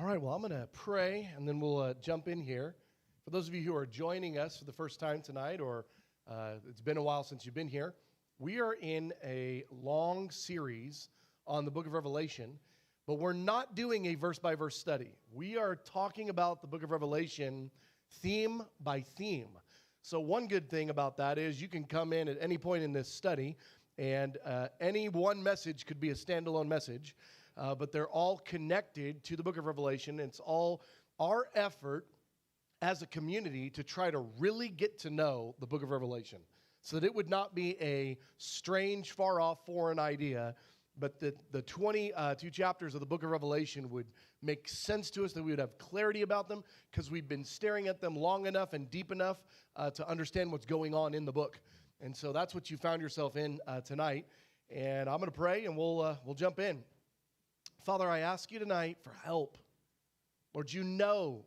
All right, well, I'm going to pray, and then we'll jump in here. For those of you who are joining us for the first time tonight, or it's been a while since you've been here, we are in a long series on the book of Revelation, but we're not doing a verse-by-verse study. We are talking about the book of Revelation theme by theme. So one good thing about that is you can come in at any point in this study, and any one message could be a standalone message, but they're all connected to the book of Revelation. It's all our effort as a community to try to really get to know the book of Revelation so that it would not be a strange, far-off, foreign idea, but that the 22 chapters of the book of Revelation would make sense to us, that we would have clarity about them because we've been staring at them long enough and deep enough to understand what's going on in the book. And so that's what you found yourself in tonight. And I'm going to pray, and we'll jump in. Father, I ask you tonight for help. Lord, you know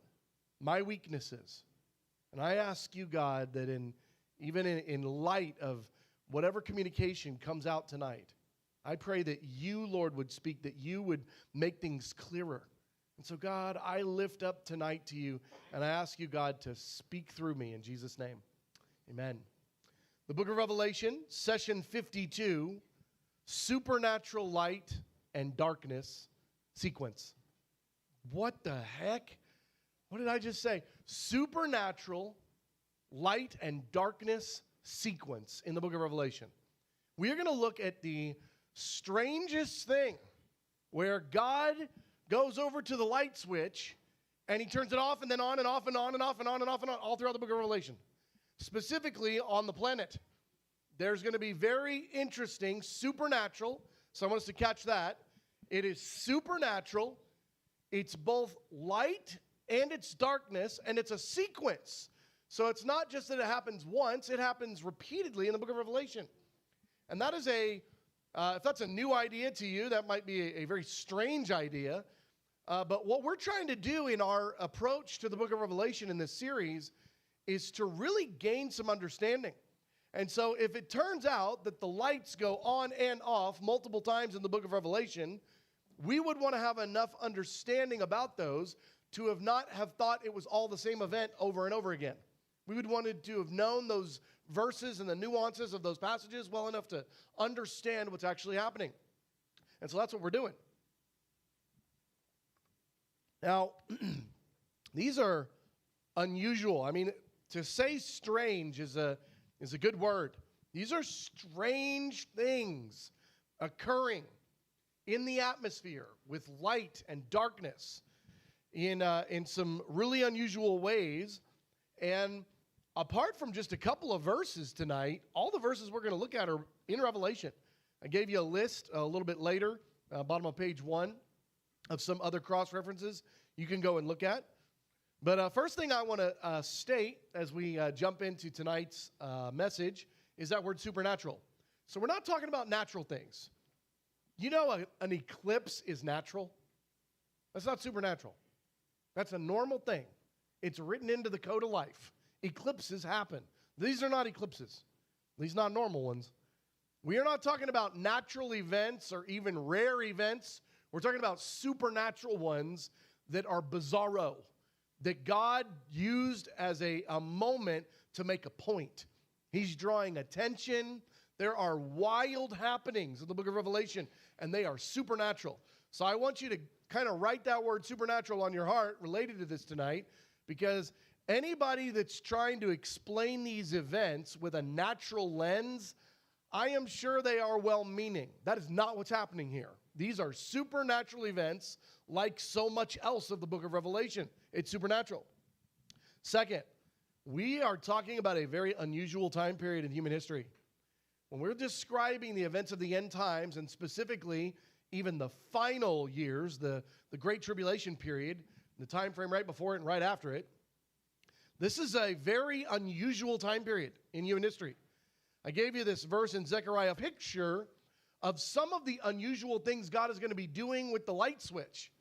my weaknesses. And I ask you, God, that even in light of whatever communication comes out tonight, I pray that you, Lord, would speak, that you would make things clearer. And so, God, I lift up tonight to you, and I ask you, God, to speak through me in Jesus' name. Amen. The book of Revelation, session 52, supernatural light and darkness sequence. What the heck? What did I just say? Supernatural light and darkness sequence in the book of Revelation. We are going to look at the strangest thing where God goes over to the light switch and he turns it off and then on and off and on and off and on and off and on all throughout the book of Revelation. Specifically on the planet. There's going to be very interesting supernatural. So I want us to catch that. It is supernatural. It's both light and it's darkness, and it's a sequence. So it's not just that it happens once, it happens repeatedly in the book of Revelation. And that is if that's a new idea to you, that might be a very strange idea. But what we're trying to do in our approach to the book of Revelation in this series is to really gain some understanding. And so if it turns out that the lights go on and off multiple times in the book of Revelation, we would want to have enough understanding about those to have thought it was all the same event over and over again. We would want to have known those verses and the nuances of those passages well enough to understand what's actually happening. And so that's what we're doing. Now, these are unusual. I mean, to say strange is a good word. These are strange things occurring in the atmosphere with light and darkness in some really unusual ways. And apart from just a couple of verses tonight, all the verses we're going to look at are in Revelation. I gave you a list a little bit later, bottom of page 1, of some other cross-references you can go and look at. But first thing I want to state as we jump into tonight's message is that word supernatural. So we're not talking about natural things. You know an eclipse is natural? That's not supernatural. That's a normal thing. It's written into the code of life. Eclipses happen. These are not eclipses. These are not normal ones. We are not talking about natural events or even rare events. We're talking about supernatural ones that are bizarro, that God used as a moment to make a point. He's drawing attention. There are wild happenings in the book of Revelation, and they are supernatural. So I want you to kind of write that word supernatural on your heart related to this tonight, because anybody that's trying to explain these events with a natural lens, I am sure they are well-meaning. That is not what's happening here. These are supernatural events like so much else of the book of Revelation. It's supernatural. Second, we are talking about a very unusual time period in human history. When we're describing the events of the end times, and specifically even the final years, the Great Tribulation period, the time frame right before it and right after it, this is a very unusual time period in human history. I gave you this verse in Zechariah, a picture of some of the unusual things God is going to be doing with the light switch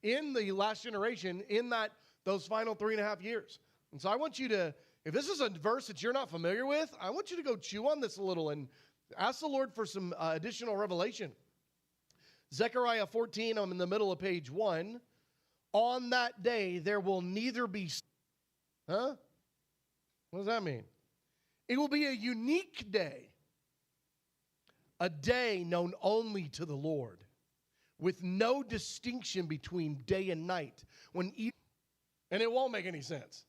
in the last generation in those final 3.5 years. And so I want you to, if this is a verse that you're not familiar with, I want you to go chew on this a little and ask the Lord for some additional revelation. Zechariah 14, I'm in the middle of page 1. On that day, there will neither be... Huh? What does that mean? It will be a unique day. A day known only to the Lord, with no distinction between day and night. And it won't make any sense.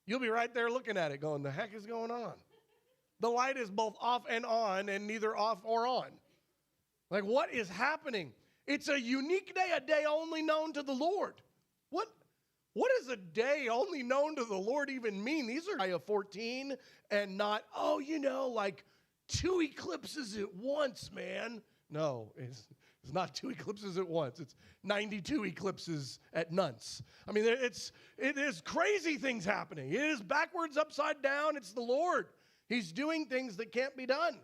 You'll be right there looking at it going, the heck is going on? The light is both off and on and neither off or on. Like, what is happening? It's a unique day, a day only known to the Lord. What does a day only known to the Lord even mean? These are Isaiah 14 and not, like 2 eclipses at once, man. No, it's not 2 eclipses at once. It's 92 eclipses at nonce. I mean, it is crazy things happening. It is backwards, upside down. It's the Lord. He's doing things that can't be done.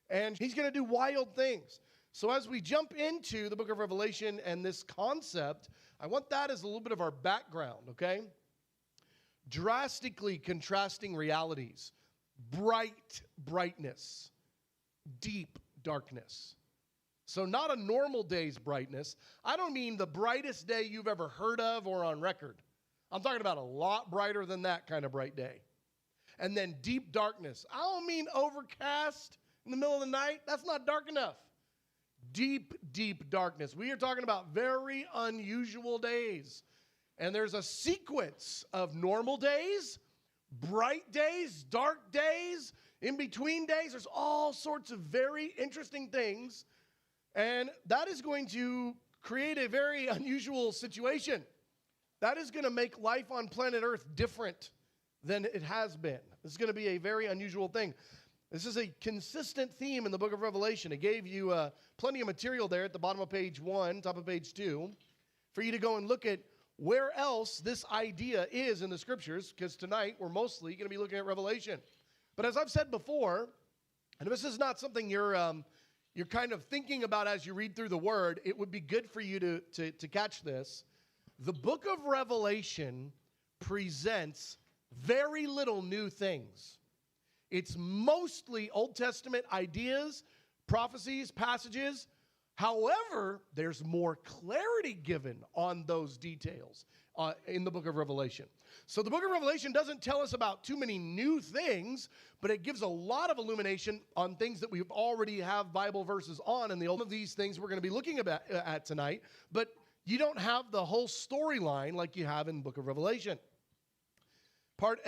And he's going to do wild things. So as we jump into the book of Revelation and this concept, I want that as a little bit of our background, okay? Drastically contrasting realities. Brightness. Deep darkness. So not a normal day's brightness. I don't mean the brightest day you've ever heard of or on record. I'm talking about a lot brighter than that kind of bright day. And then deep darkness. I don't mean overcast in the middle of the night. That's not dark enough. Deep darkness. We are talking about very unusual days. And there's a sequence of normal days, bright days, dark days, in between days. There's all sorts of very interesting things. And that is going to create a very unusual situation. That is going to make life on planet Earth different than it has been. This is going to be a very unusual thing. This is a consistent theme in the book of Revelation. It gave you plenty of material there at the bottom of page 1, top of page 2, for you to go and look at where else this idea is in the scriptures, because tonight we're mostly going to be looking at Revelation. But as I've said before, and this is not something you're kind of thinking about as you read through the word, it would be good for you to catch this. The book of Revelation presents very little new things. It's mostly Old Testament ideas, prophecies, passages. However, there's more clarity given on those details in the book of Revelation. So the book of Revelation doesn't tell us about too many new things, but it gives a lot of illumination on things that we already have Bible verses on. And the of these things we're going to be looking at tonight, but you don't have the whole storyline like you have in the book of Revelation. Part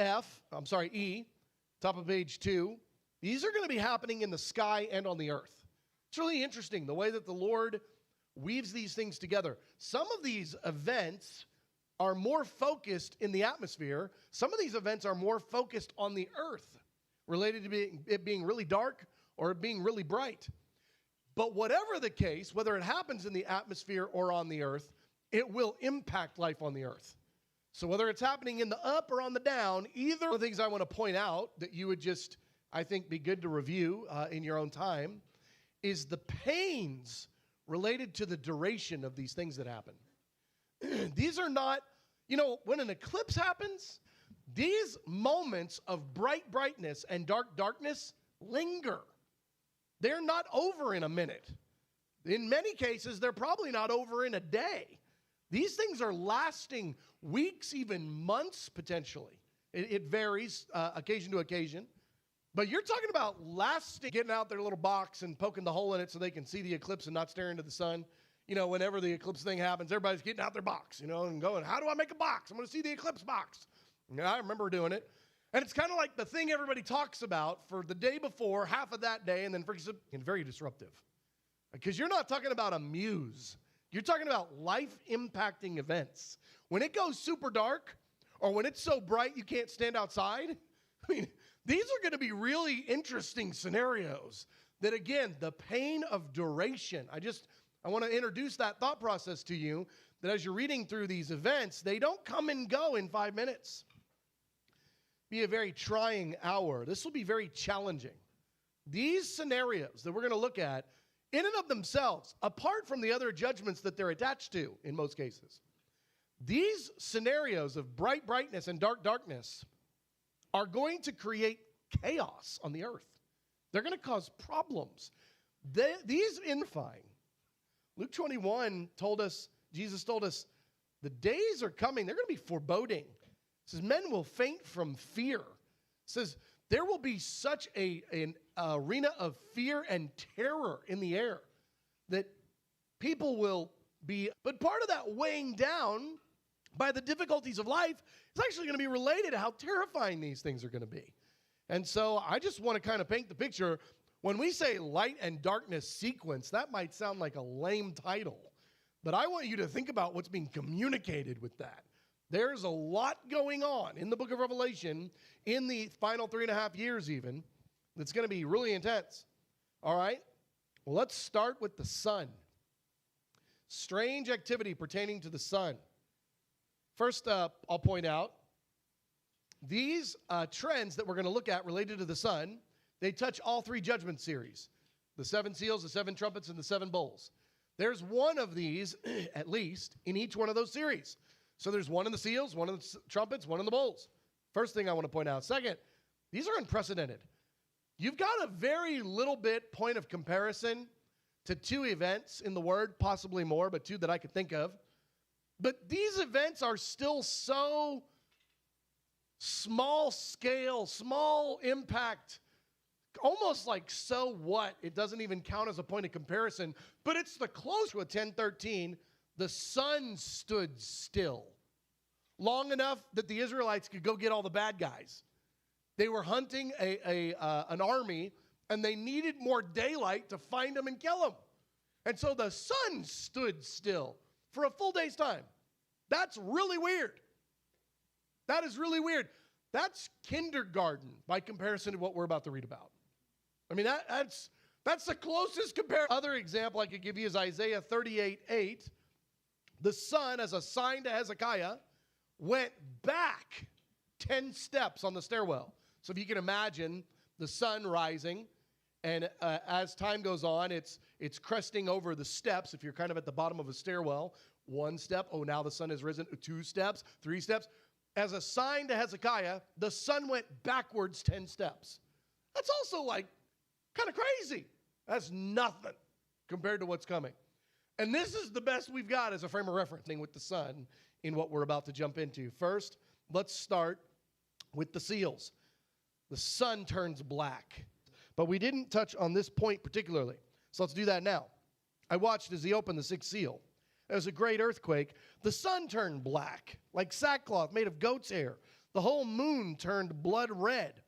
E, top of page 2. These are going to be happening in the sky and on the earth. It's really interesting the way that the Lord weaves these things together. Some of these events are more focused in the atmosphere. Some of these events are more focused on the earth, related to it being really dark or it being really bright. But whatever the case, whether it happens in the atmosphere or on the earth, it will impact life on the earth. So whether it's happening in the up or on the down, either of the things I want to point out that you would just, I think, be good to review in your own time is the pains related to the duration of these things that happen. These are not, when an eclipse happens, these moments of brightness and darkness linger. They're not over in a minute. In many cases, they're probably not over in a day. These things are lasting weeks, even months, potentially. It varies occasion to occasion. But you're talking about lasting, getting out their little box and poking the hole in it so they can see the eclipse and not stare into the sun. Whenever the eclipse thing happens, everybody's getting out their box, and going, how do I make a box? I'm going to see the eclipse box. I remember doing it. And it's kind of like the thing everybody talks about for the day before, half of that day, and then very disruptive. Because you're not talking about a muse. You're talking about life-impacting events. When it goes super dark, or when it's so bright you can't stand outside, these are going to be really interesting scenarios that, again, the pain of duration. I want to introduce that thought process to you, that as you're reading through these events, they don't come and go in 5 minutes. Be a very trying hour. This will be very challenging. These scenarios that we're going to look at, in and of themselves, apart from the other judgments that they're attached to in most cases, these scenarios of brightness and darkness are going to create chaos on the earth. They're going to cause problems. These infying. Luke 21 Jesus told us, The days are coming. They're going to be foreboding. It says, men will faint from fear. It says, there will be such an arena of fear and terror in the air that people will be. But part of that weighing down by the difficulties of life is actually going to be related to how terrifying these things are going to be. And so I just want to kind of paint the picture. When we say light and darkness sequence, that might sound like a lame title. But I want you to think about what's being communicated with that. There's a lot going on in the book of Revelation, in the final 3.5 years even, that's going to be really intense. All right? Well, let's start with the sun. Strange activity pertaining to the sun. First, I'll point out, these trends that we're going to look at related to the sun, they touch all 3 judgment series. The 7 seals, the 7 trumpets, and the 7 bowls. There's one of these, at least, in each one of those series. So there's one in the seals, one in the trumpets, one in the bowls. First thing I want to point out. Second, these are unprecedented. You've got a very little bit point of comparison to 2 events in the Word, possibly more, but 2 that I could think of. But these events are still so small scale, small impact, almost like so what? It doesn't even count as a point of comparison, but it's the close with 10:13. The sun stood still long enough that the Israelites could go get all the bad guys. They were hunting an army, and they needed more daylight to find them and kill them. And so the sun stood still for a full day's time. That's really weird. That is really weird. That's kindergarten by comparison to what we're about to read about. I mean, that's the closest comparison. Other example I could give you is Isaiah 38:8. The sun, as a sign to Hezekiah, went back 10 steps on the stairwell. So if you can imagine the sun rising, and as time goes on, it's cresting over the steps. If you're kind of at the bottom of a stairwell, 1 step, oh, now the sun has risen, 2 steps, 3 steps. As a sign to Hezekiah, the sun went backwards 10 steps. That's also like kind of crazy. That's nothing compared to what's coming. And this is the best we've got as a frame of reference with the sun in what we're about to jump into. First, let's start with the seals. The sun turns black. But we didn't touch on this point particularly. So let's do that now. I watched as he opened the 6th seal. There was a great earthquake. The sun turned black, like sackcloth made of goat's hair. The whole moon turned blood red.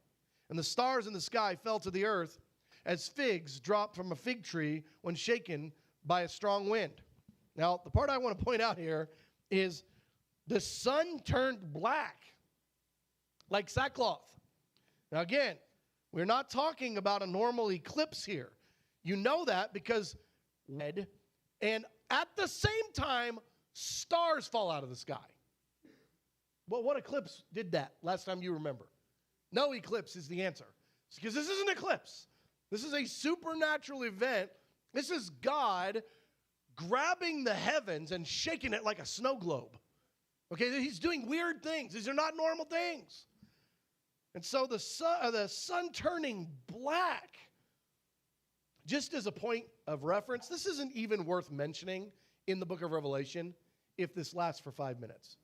And the stars in the sky fell to the earth as figs drop from a fig tree when shaken by a strong wind. Now, the part I want to point out here is the sun turned black, like sackcloth. Now, again, we're not talking about a normal eclipse here. You know that because red, and at the same time, stars fall out of the sky. Well, what eclipse did that last time you remember? No eclipse is the answer. It's because this is an eclipse. This is a supernatural event. This is God grabbing the heavens and shaking it like a snow globe. Okay, he's doing weird things. These are not normal things. And so the sun turning black, just as a point of reference, this isn't even worth mentioning in the book of Revelation if this lasts for 5 minutes.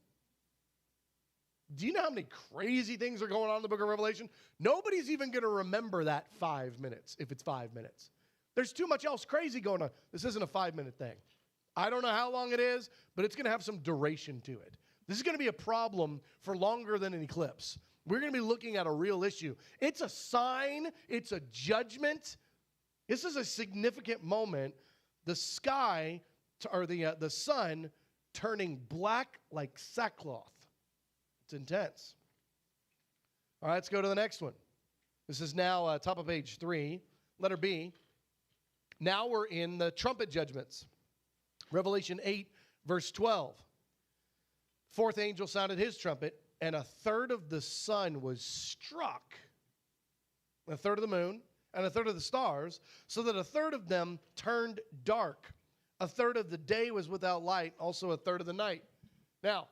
Do you know how many crazy things are going on in the book of Revelation? Nobody's even going to remember that 5 minutes if it's 5 minutes. There's too much else crazy going on. This isn't a 5-minute thing. I don't know how long it is, but it's going to have some duration to it. This is going to be a problem for longer than an eclipse. We're going to be looking at a real issue. It's a sign. It's a judgment. This is a significant moment. The sky, or the sun, turning black like sackcloth. It's intense. All right, let's go to the next one. This is now top of page 3, letter B. Now we're in the trumpet judgments. Revelation 8, verse 12. 4th angel sounded his trumpet, and a third of the sun was struck, a third of the moon, and a third of the stars, so that a third of them turned dark. A third of the day was without light, also a third of the night. Now,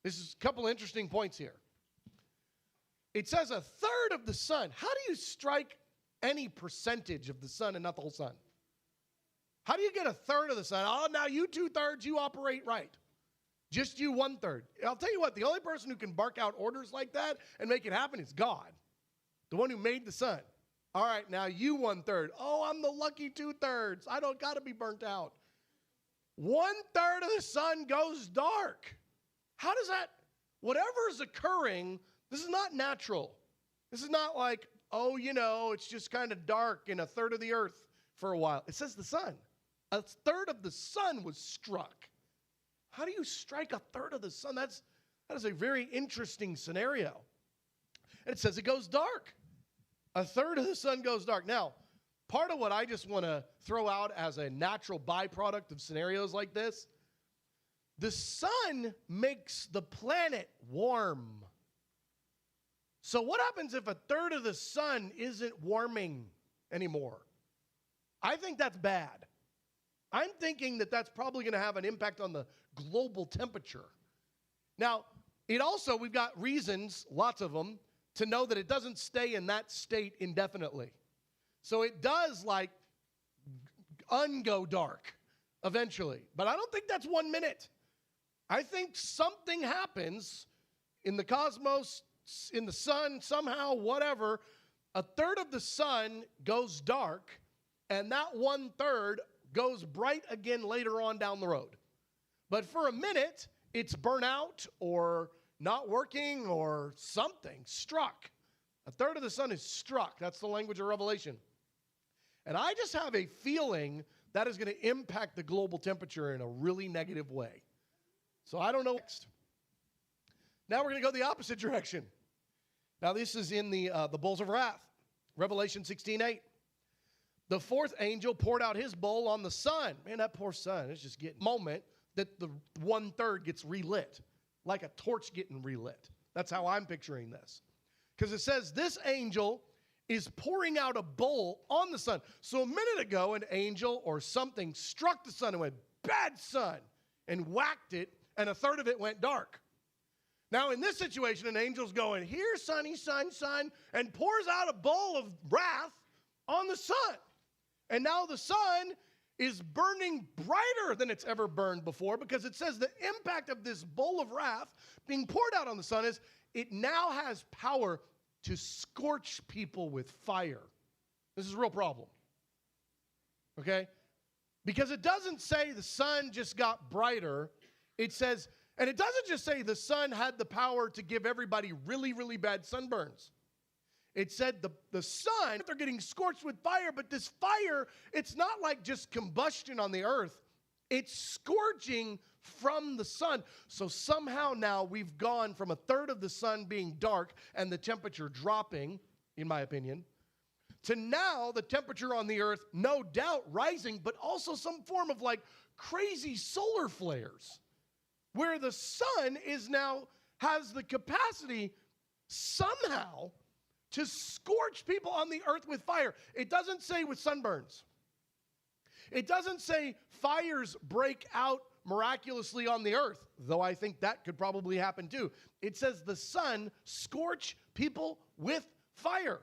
this is a couple interesting points here. It says a third of the sun. How do you strike any percentage of the sun and not the whole sun? How do you get a third of the sun? Oh, now you 2/3, you operate right. Just you 1/3. I'll tell you what, the only person who can bark out orders like that and make it happen is God, the one who made the sun. All right, now you 1/3. Oh, I'm the lucky 2/3. I don't got to be burnt out. 1/3 of the sun goes dark. How does that, whatever is occurring, this is not natural. This is not like, oh, it's just kind of dark in 1/3 of the earth for a while. It says the sun. 1/3 of the sun was struck. How do you strike 1/3 of the sun? That is a very interesting scenario. And it says it goes dark. 1/3 of the sun goes dark. Now, part of what I just want to throw out as a natural byproduct of scenarios like this, the sun makes the planet warm. So what happens if 1/3 of the sun isn't warming anymore? I think that's bad. I'm thinking that that's probably going to have an impact on the global temperature. Now, we've got reasons, lots of them, to know that it doesn't stay in that state indefinitely. So it does go dark eventually. But I don't think that's 1 minute. I think something happens in the cosmos, in the sun, somehow, whatever. 1/3 of the sun goes dark, and that 1/3 goes bright again later on down the road. But for a minute, it's burnt out or not working or something, struck. 1/3 of the sun is struck. That's the language of Revelation. And I just have a feeling that is going to impact the global temperature in a really negative way. So I don't know next. Now we're going to go the opposite direction. Now this is in the bowls of wrath. Revelation 16:8. The fourth angel poured out his bowl on the sun. Man, that poor sun is just getting a moment that the 1/3 gets relit, like a torch getting relit. That's how I'm picturing this. Because it says this angel is pouring out a bowl on the sun. So a minute ago, an angel or something struck the sun and went, bad sun, and whacked it, and 1/3 of it went dark. Now, in this situation, an angel's going, here, sunny sun, sun, and pours out a bowl of wrath on the sun. And now the sun is burning brighter than it's ever burned before, because it says the impact of this bowl of wrath being poured out on the sun is it now has power to scorch people with fire. This is a real problem. Okay? Because it doesn't say the sun just got brighter. It says, and it doesn't just say the sun had the power to give everybody really, really bad sunburns. It said the sun, they're getting scorched with fire, but this fire, it's not like just combustion on the earth. It's scorching from the sun. So somehow now we've gone from 1/3 of the sun being dark and the temperature dropping, in my opinion, to now the temperature on the earth, no doubt rising, but also some form of crazy solar flares, where the sun is now has the capacity somehow to scorch people on the earth with fire. It doesn't say with sunburns. It doesn't say fires break out miraculously on the earth, though I think that could probably happen too. It says the sun scorch people with fire.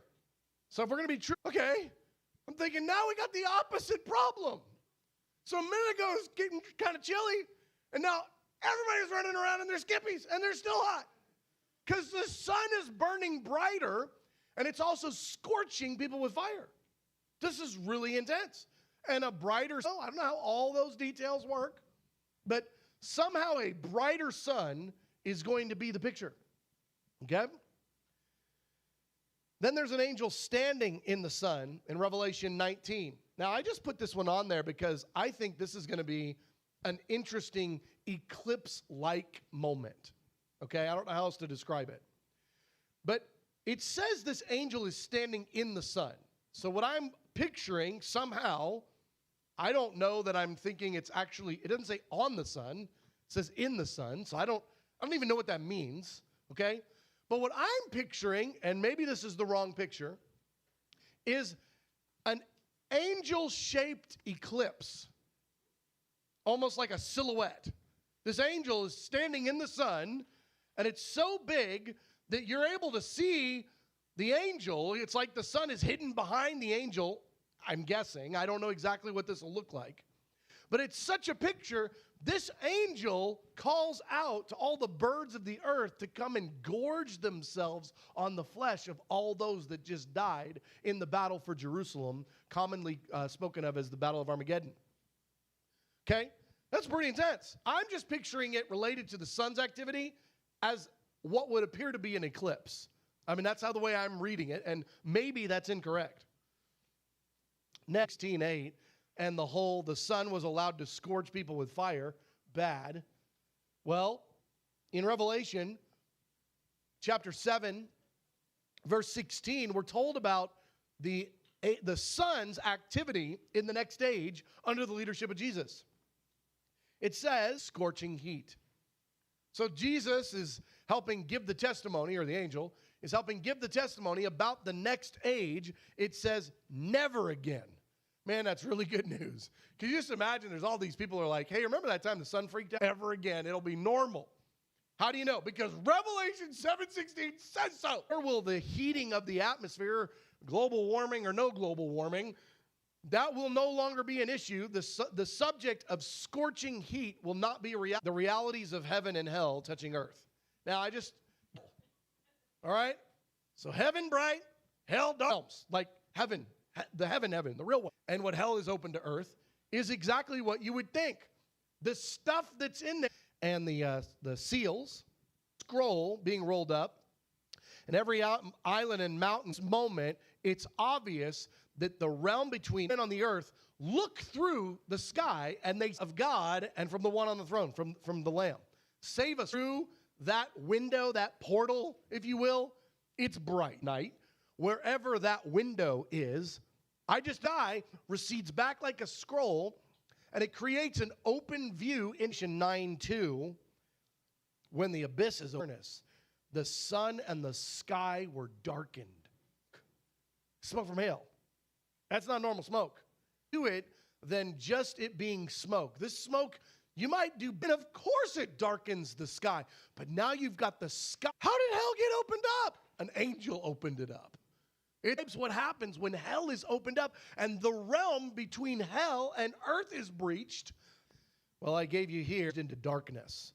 So if we're going to be true, okay, I'm thinking now we got the opposite problem. So a minute ago it was getting kind of chilly, and now everybody's running around in their skippies, and they're still hot. Because the sun is burning brighter, and it's also scorching people with fire. This is really intense. And a brighter sun, I don't know how all those details work, but somehow a brighter sun is going to be the picture. Okay? Then there's an angel standing in the sun in Revelation 19. Now, I just put this one on there because I think this is going to be an interesting eclipse-like moment. Okay? I don't know how else to describe it. But it says this angel is standing in the sun. So what I'm picturing somehow, I don't know that I'm thinking it's actually, it doesn't say on the sun, it says in the sun. So I don't even know what that means, okay? But what I'm picturing, and maybe this is the wrong picture, is an angel-shaped eclipse, almost like a silhouette. This angel is standing in the sun, and it's so big that you're able to see the angel. It's like the sun is hidden behind the angel, I'm guessing. I don't know exactly what this will look like. But it's such a picture. This angel calls out to all the birds of the earth to come and gorge themselves on the flesh of all those that just died in the battle for Jerusalem, commonly spoken of as the Battle of Armageddon. Okay? That's pretty intense. I'm just picturing it related to the sun's activity as what would appear to be an eclipse. I mean, that's how the way I'm reading it, and maybe that's incorrect. Next, 16:8, and the sun was allowed to scorch people with fire. Bad. Well, in Revelation chapter 7, verse 16, we're told about the sun's activity in the next age under the leadership of Jesus. It says, scorching heat. So Jesus is helping give the testimony, or the angel is helping give the testimony about the next age. It says, never again. Man, that's really good news. Can you just imagine there's all these people who are like, hey, remember that time the sun freaked out? Ever again. It'll be normal. How do you know? Because Revelation 7:16 says so. Or will the heating of the atmosphere, global warming or no global warming, that will no longer be an issue. The subject of scorching heat will not be the realities of heaven and hell touching earth. Now, all right? So heaven bright, hell dark. Like heaven, the heaven, the real one. And what hell is open to earth is exactly what you would think. The stuff that's in there and the seals, scroll being rolled up, and every island and mountains moment, it's obvious that the realm between men on the earth look through the sky and they of God and from the one on the throne, from the Lamb. Save us through that window, that portal, if you will. It's bright night. Wherever that window is, recedes back like a scroll, and it creates an open view in 9:2 when the abyss is furnace. The sun and the sky were darkened. Smoke from hell. That's not normal smoke. Do it than just it being smoke. This smoke, you might do, and of course it darkens the sky. But now you've got the sky. How did hell get opened up? An angel opened it up. It's what happens when hell is opened up and the realm between hell and earth is breached. Well, I gave you here into darkness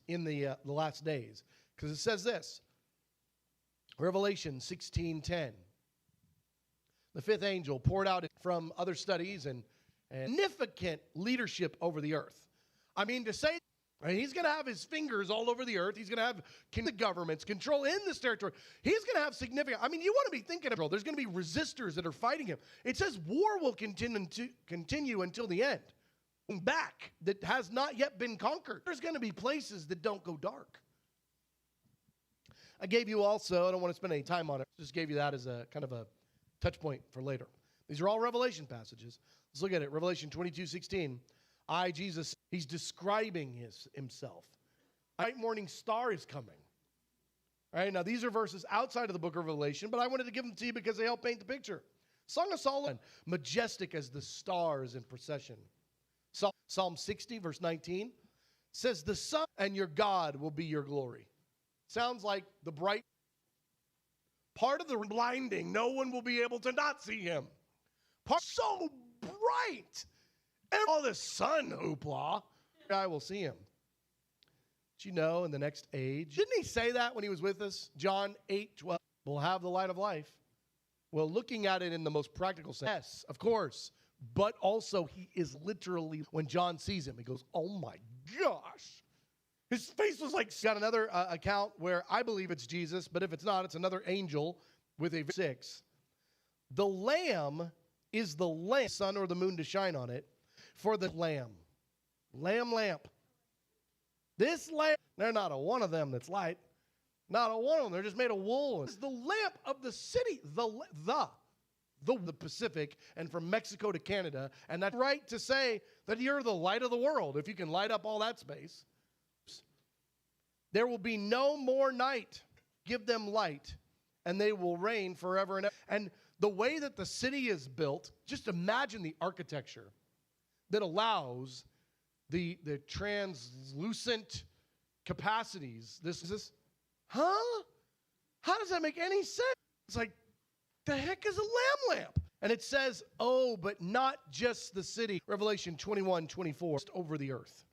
in the last days. Because it says this, Revelation 16:10. The fifth angel poured out from other studies and significant leadership over the earth. I mean, to say, he's going to have his fingers all over the earth. He's going to have the governments control in this territory. He's going to have significant, you want to be thinking of, there's going to be resistors that are fighting him. It says war will continue until the end. Back that has not yet been conquered. There's going to be places that don't go dark. I gave you also, I don't want to spend any time on it, just gave you that as a kind of a touch point for later. These are all Revelation passages. Let's look at it. Revelation 22:16. Jesus, he's describing himself. A bright morning star is coming. All right, now these are verses outside of the book of Revelation, but I wanted to give them to you because they help paint the picture. Song of Solomon, majestic as the stars in procession. Psalm 60, verse 19, says, the sun and your God will be your glory. Sounds like the bright part of the blinding. No one will be able to not see him. Part so bright. And all this sun hoopla, I will see him. But you know, in the next age, didn't he say that when he was with us? John 8:12, we'll have the light of life. Well, looking at it in the most practical sense, yes, of course. But also he is literally, when John sees him, he goes, oh my gosh. His face was like, got another account where I believe it's Jesus, but if it's not, it's another angel with a 6. The lamb is the lamp, sun or the moon to shine on it, for the lamb. Lamp. This lamp, they're not a one of them that's light. Not a one of them, they're just made of wool. It's the lamp of the city, the Pacific, and from Mexico to Canada. And that's right to say that you're the light of the world, if you can light up all that space. There will be no more night. Give them light, and they will reign forever and ever. And the way that the city is built, just imagine the architecture that allows the translucent capacities. Huh? How does that make any sense? It's like, the heck is a lamp? And it says, oh, but not just the city. Revelation 21:24, over the earth.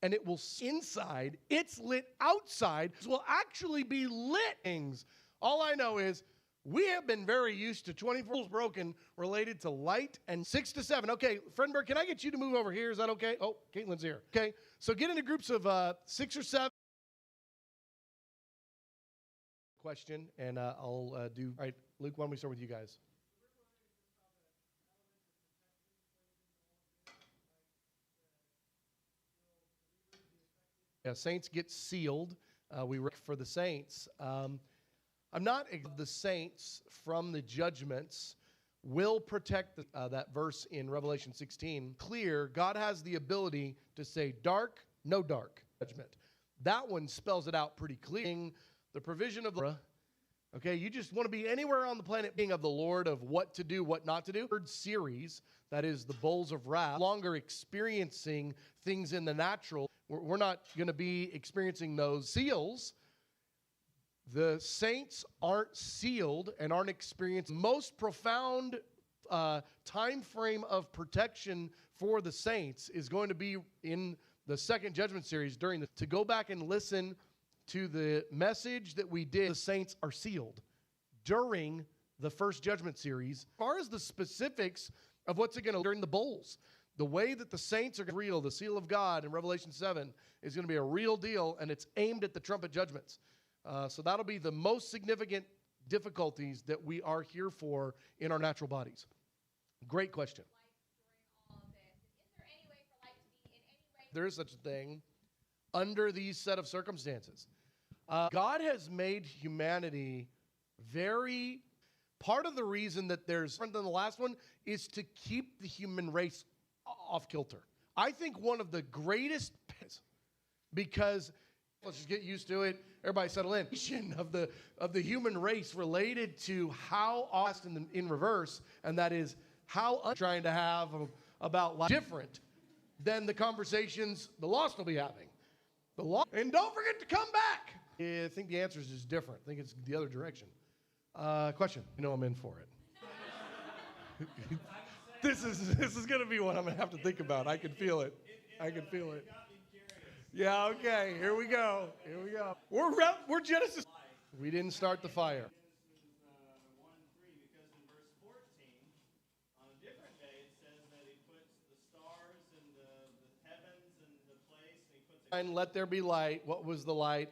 And it will inside, it's lit outside, will actually be lit things. All I know is we have been very used to 24 rules broken related to light and 6 to 7. Okay, Frenberg, can I get you to move over here? Is that okay? Oh, Caitlin's here. Okay, so get into groups of 6 or 7. Question, and I'll do. All right, Luke, why don't we start with you guys? Yeah, saints get sealed. We work for the saints. I'm not the saints from the judgments will protect that verse in Revelation 16. Clear, God has the ability to say dark, no dark judgment. That one spells it out pretty clear. The provision of the okay, you just want to be anywhere on the planet being of the Lord of what to do, what not to do. Third series, that is the bowls of wrath, longer experiencing things in the natural. We're not going to be experiencing those seals. The saints aren't sealed and aren't experiencing most profound time frame of protection for the saints is going to be in the second judgment series to go back and listen to the message that we did. The saints are sealed during the first judgment series. As far as the specifics of what's it going to during the bowls, the way that the saints are real, the seal of God in Revelation 7 is going to be a real deal, and it's aimed at the trumpet judgments. So that'll be the most significant difficulties that we are here for in our natural bodies. Great question. There is such a thing under these set of circumstances. God has made humanity part of the reason that there's different than the last one is to keep the human race off kilter. I think one of the greatest, because let's just get used to it. Everybody settle in. Of the human race related to how often in reverse, and that is how trying to have about life different than the conversations the lost will be having. And don't forget to come back. I think the answer is just different. I think it's the other direction. Question. You know I'm in for it. This is going to be one I'm going to have to think about. I can feel it. I can feel it. Yeah, okay. Here we go. We're Genesis. We didn't start the fire. And let there be light. What was the light?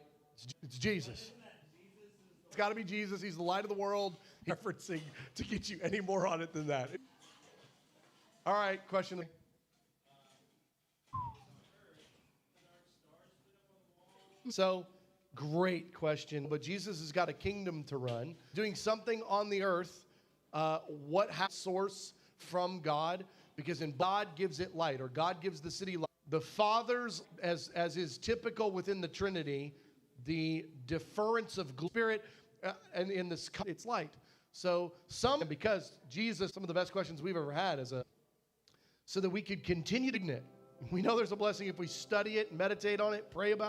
It's Jesus. It's got to be Jesus. He's the light of the world. Referencing to get you any more on it than that. All right, question. So, great question. But Jesus has got a kingdom to run, doing something on the earth. What has source from God? Because in God gives it light, or God gives the city light. The fathers, as is typical within the Trinity, the deference of spirit, and in this, it's light. So because Jesus, some of the best questions we've ever had so that we could continue to ignite. We know there's a blessing if we study it, meditate on it, pray about it.